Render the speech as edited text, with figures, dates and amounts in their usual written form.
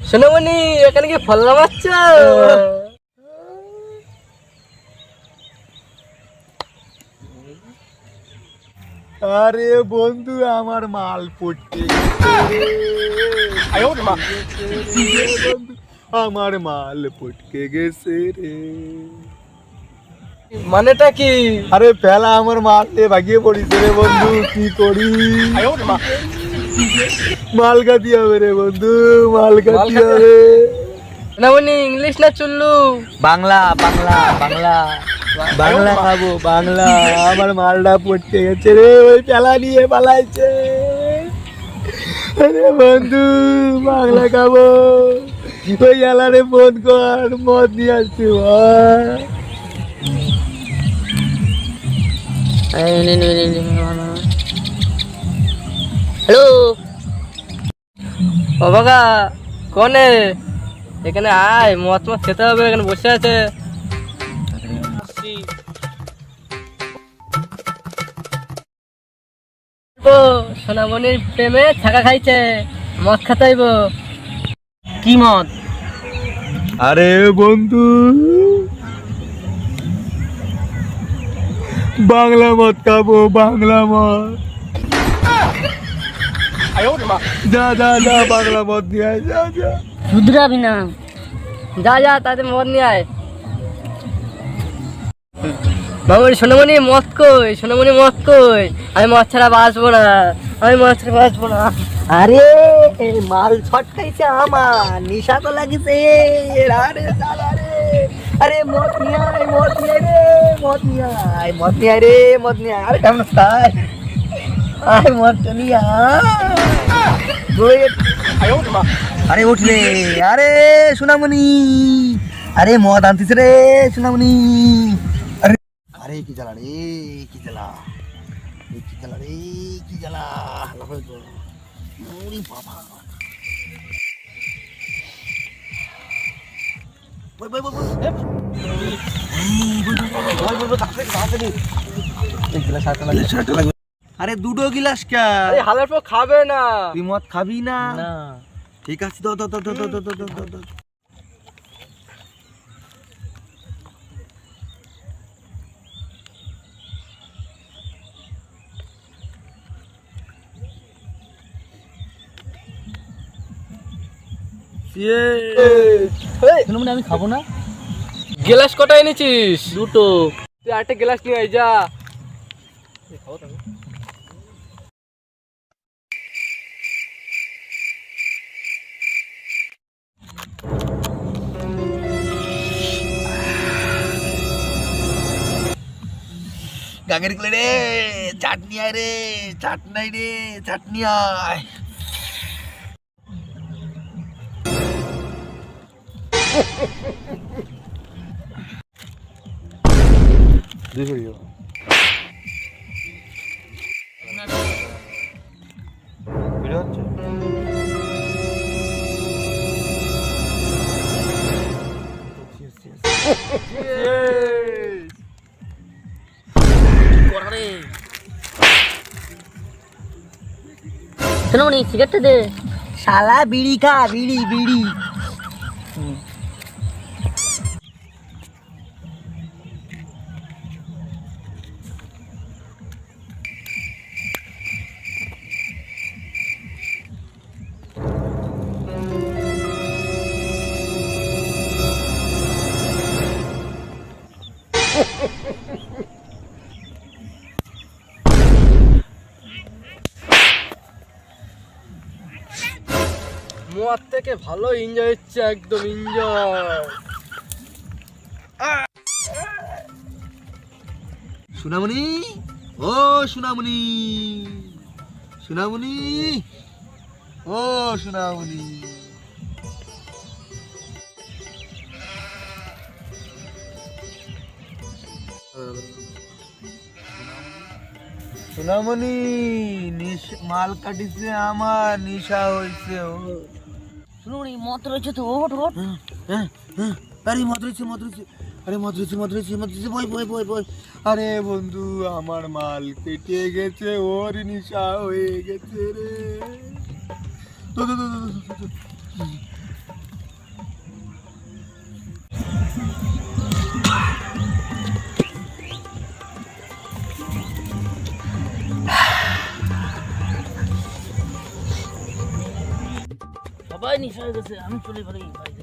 সোনামণি, এখানে কি ফল নামাচ্ছ? আরে বন্ধু, আমার মাল পড়তে আমার মাল পটকে গেছে রে। মানেটা কি? আরে ফেলা আমার মারতে ভাগিয়ে পড়িছে রে বন্ধু, কি করি? মাল খাতি হবে রে বন্ধু, মাল খাতি হবে। সোনামণি, ইংলিশ না চুল্লু? বাংলা বাংলা বাংলা বাংলা খাবো, বাংলা। আমার মালটা পড়তে গেছে রে, ওই পেলা নিয়ে পালাইছে। আরে বন্ধু, বাংলা খাবো। ওই এলারে ফোন কর, মদ নিয়ে আসছি। হ্যালো বাবা, কনে? এখানে আয়, মদ মদ খেতে হবে, এখানে বসে আছে। ও সোনামণির প্রেমে থাকা খাইছে, মদ খেতে হইব। কি মদ? আরে বন্ধু, বাংলা মদ খাবো, বাংলা মদ। যা যা যা, বাংলা মদ নিয়ে আয়, যা যা। শুধরাবি না, যা যা তাদের মদ নিয়ে আয়। মামনি, সোনামণি মদ কই? সোনামণি মদ কই? আমি মদ ছাড়া বাঁচবো না, আমি মদ ছাড়া বাঁচবো না। আরে মাল ছটকাইছে আমার, নিশা তো লাগিছে। আরে দাদা রে, আরে মদ নিয়ে আয়, মদ নিয়ে রে, মদ নিয়ে আয়, মদ নিয়ে আয় রে, মদ নিয়ে আয়। আরে কেমন তাই আয়, মদ নিয়ে আয়। আরে উঠলে, আরে সোনামণি, আরে মদ আনতিস রে সোনামণি। আরে আরে কি জ্বালা রে, কি জ্বালা, কি জ্বালা রে, কি জ্বালা। ওরে বাবা, আরে দুটো গিলাস কে? হালের পর খাবে না। তুই মদ খাবি না? না। ঠিক আছে, দাও দাও দাও দাও দাও দাও দাও দাও। আমি খাবো না। গ্লাস কটা এনেছিস? দুটো। তুই আরেকটা গ্লাস নিয়ে আয়, যা। গাঙ্গের গুলো রে, চাটনি আয় রে, চাটনাই রে, চাটনি আয়। সোনামণি, সিগারেটটা দে। শালা বিড়ি খা, বিড়ি বিড়ি। মদ থেকে ভালো এনজয় হচ্ছে, একদম এনজয়। সোনামণি, ও সোনামণি, সোনামণি, ও সোনামণি। সোনামণি, মাল কাটিছে আমার, নিশা হয়েছে। ও সোনামণি মত রয়েছে তো, ওঠ ওঠ। আরে মদ রয়েছে, মদ রয়েছে, আরে মদ রয়েছে, মদ রয়েছে, মদ রয়েছে, বই বই বই বই। আরে বন্ধু, আমার মাল কেটে গেছে, ওর নিশা হয়ে গেছে রে। দো, দো, দো, দো, দো, দো, দো। সবাই নিশা হয়ে গেছে, আমি চলে পারি বাড়িতে।